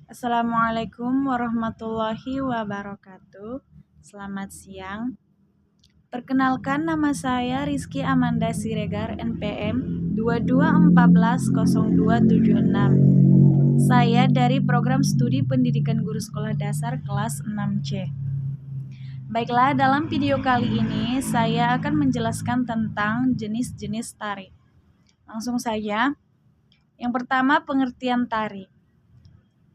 Assalamualaikum warahmatullahi wabarakatuh. Selamat siang. Perkenalkan, nama saya Rizky Amanda Siregar, NPM 22140276. Saya dari Program Studi Pendidikan Guru Sekolah Dasar kelas 6C. Baiklah, dalam video kali ini saya akan menjelaskan tentang jenis-jenis tari. Langsung saja. Yang pertama, pengertian tari.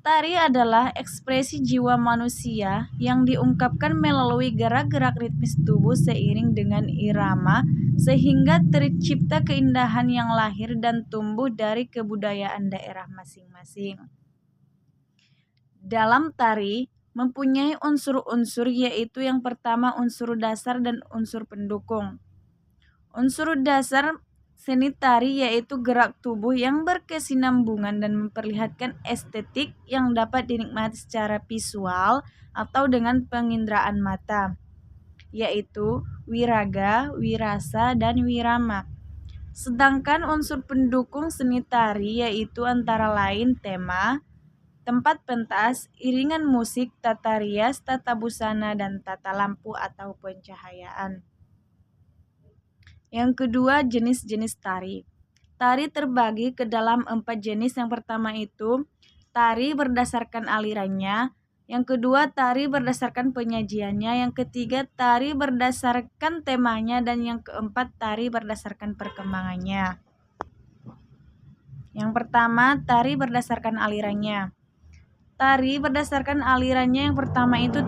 Tari adalah ekspresi jiwa manusia yang diungkapkan melalui gerak-gerak ritmis tubuh seiring dengan irama sehingga tercipta keindahan yang lahir dan tumbuh dari kebudayaan daerah masing-masing. Dalam tari mempunyai unsur-unsur, yaitu yang pertama unsur dasar dan unsur pendukung. Unsur dasar seni tari yaitu gerak tubuh yang berkesinambungan dan memperlihatkan estetik yang dapat dinikmati secara visual atau dengan penginderaan mata, yaitu wiraga, wirasa, dan wirama. Sedangkan unsur pendukung seni tari yaitu antara lain tema, tempat pentas, iringan musik, tata rias, tata busana, dan tata lampu atau pencahayaan. Yang kedua, jenis-jenis tari. Tari terbagi ke dalam 4 jenis. Yang pertama itu tari berdasarkan alirannya. Yang kedua, tari berdasarkan penyajiannya. Yang ketiga, tari berdasarkan temanya. Dan yang keempat, tari berdasarkan perkembangannya. Yang pertama, tari berdasarkan alirannya. Tari berdasarkan alirannya yang pertama itu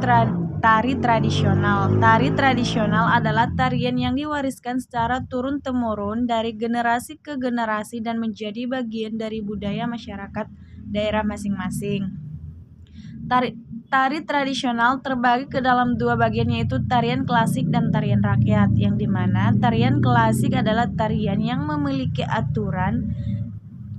tari tradisional. Tari tradisional adalah tarian yang diwariskan secara turun-temurun dari generasi ke generasi dan menjadi bagian dari budaya masyarakat daerah masing-masing. Tari tradisional terbagi ke dalam 2 bagian, yaitu tarian klasik dan tarian rakyat, yang dimana tarian klasik adalah tarian yang memiliki aturan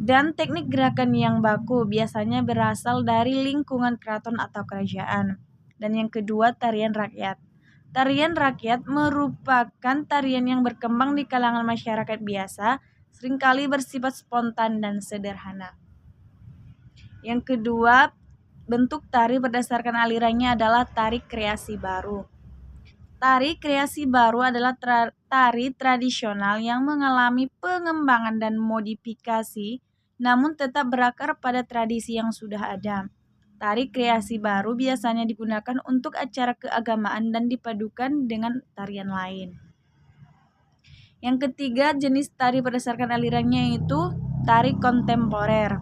dan teknik gerakan yang baku, biasanya berasal dari lingkungan keraton atau kerajaan. Dan yang kedua, tarian rakyat. Tarian rakyat merupakan tarian yang berkembang di kalangan masyarakat biasa, seringkali bersifat spontan dan sederhana. Yang kedua, bentuk tari berdasarkan alirannya adalah tari kreasi baru. Tari kreasi baru adalah tari tradisional yang mengalami pengembangan dan modifikasi, namun tetap berakar pada tradisi yang sudah ada. Tari kreasi baru biasanya digunakan untuk acara keagamaan dan dipadukan dengan tarian lain. Yang ketiga, jenis tari berdasarkan alirannya yaitu tari kontemporer.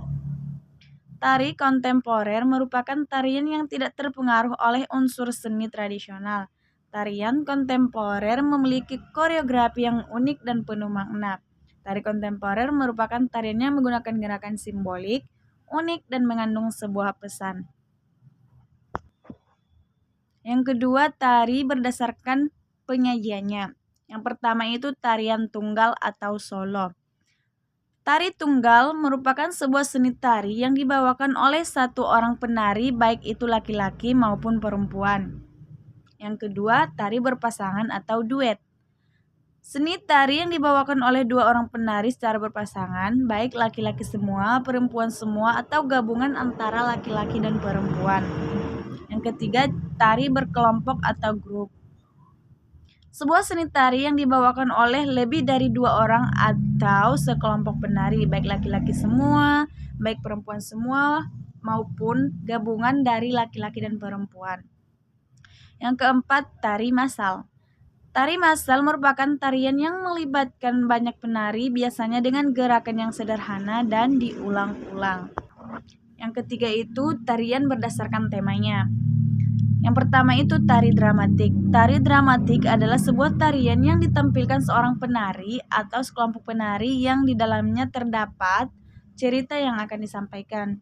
Tari kontemporer merupakan tarian yang tidak terpengaruh oleh unsur seni tradisional. Tarian kontemporer memiliki koreografi yang unik dan penuh makna. Tari kontemporer merupakan tarian yang menggunakan gerakan simbolik, unik, dan mengandung sebuah pesan. Yang kedua, tari berdasarkan penyajiannya. Yang pertama itu tarian tunggal atau solo. Tari tunggal merupakan sebuah seni tari yang dibawakan oleh satu orang penari, baik itu laki-laki maupun perempuan. Yang kedua, tari berpasangan atau duet. Seni tari yang dibawakan oleh 2 orang penari secara berpasangan, baik laki-laki semua, perempuan semua, atau gabungan antara laki-laki dan perempuan. Yang ketiga, tari berkelompok atau grup. Sebuah seni tari yang dibawakan oleh lebih dari 2 orang atau sekelompok penari, baik laki-laki semua, baik perempuan semua, maupun gabungan dari laki-laki dan perempuan. Yang keempat, tari massal. Tari massal merupakan tarian yang melibatkan banyak penari, biasanya dengan gerakan yang sederhana dan diulang-ulang. Yang ketiga itu tarian berdasarkan temanya. Yang pertama itu tari dramatik. Tari dramatik adalah sebuah tarian yang ditampilkan seorang penari atau sekelompok penari yang di dalamnya terdapat cerita yang akan disampaikan.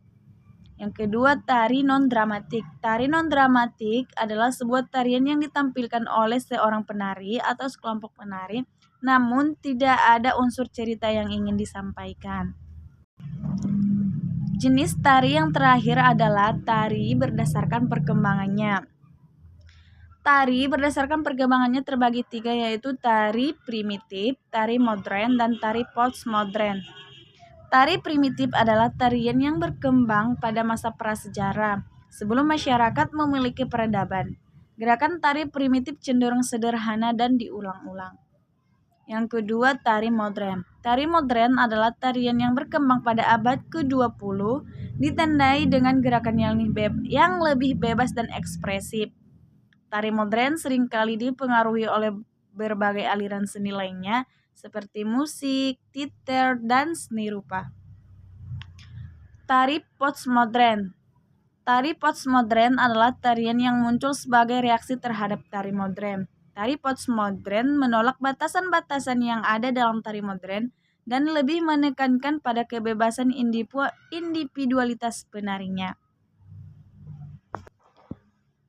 Yang kedua, tari non-dramatik. Tari non-dramatik adalah sebuah tarian yang ditampilkan oleh seorang penari atau sekelompok penari, namun tidak ada unsur cerita yang ingin disampaikan. Jenis tari yang terakhir adalah tari berdasarkan perkembangannya. Tari berdasarkan perkembangannya terbagi 3, yaitu tari primitif, tari modern, dan tari postmodern. Tari primitif adalah tarian yang berkembang pada masa prasejarah, sebelum masyarakat memiliki peradaban. Gerakan tari primitif cenderung sederhana dan diulang-ulang. Yang kedua, tari modern. Tari modern adalah tarian yang berkembang pada abad ke-20, ditandai dengan gerakan yang lebih bebas dan ekspresif. Tari modern seringkali dipengaruhi oleh berbagai aliran seni lainnya, seperti musik, teater, dan seni rupa. Tari postmodern. Tari postmodern adalah tarian yang muncul sebagai reaksi terhadap tari modern. Tari postmodern menolak batasan-batasan yang ada dalam tari modern dan lebih menekankan pada kebebasan individualitas penarinya.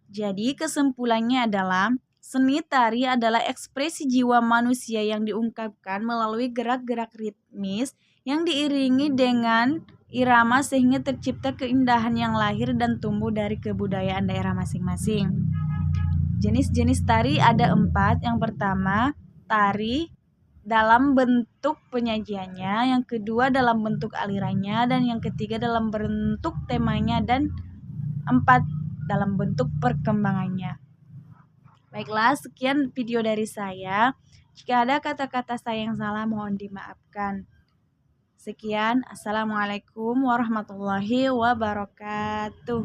Jadi kesimpulannya adalah seni tari adalah ekspresi jiwa manusia yang diungkapkan melalui gerak-gerak ritmis yang diiringi dengan irama sehingga tercipta keindahan yang lahir dan tumbuh dari kebudayaan daerah masing-masing. Jenis-jenis tari ada 4. Yang pertama, tari dalam bentuk penyajiannya, yang kedua dalam bentuk alirannya, dan yang ketiga dalam bentuk temanya, dan 4 dalam bentuk perkembangannya. Baiklah, sekian video dari saya. Jika ada kata-kata saya yang salah, mohon dimaafkan. Sekian, assalamualaikum warahmatullahi wabarakatuh.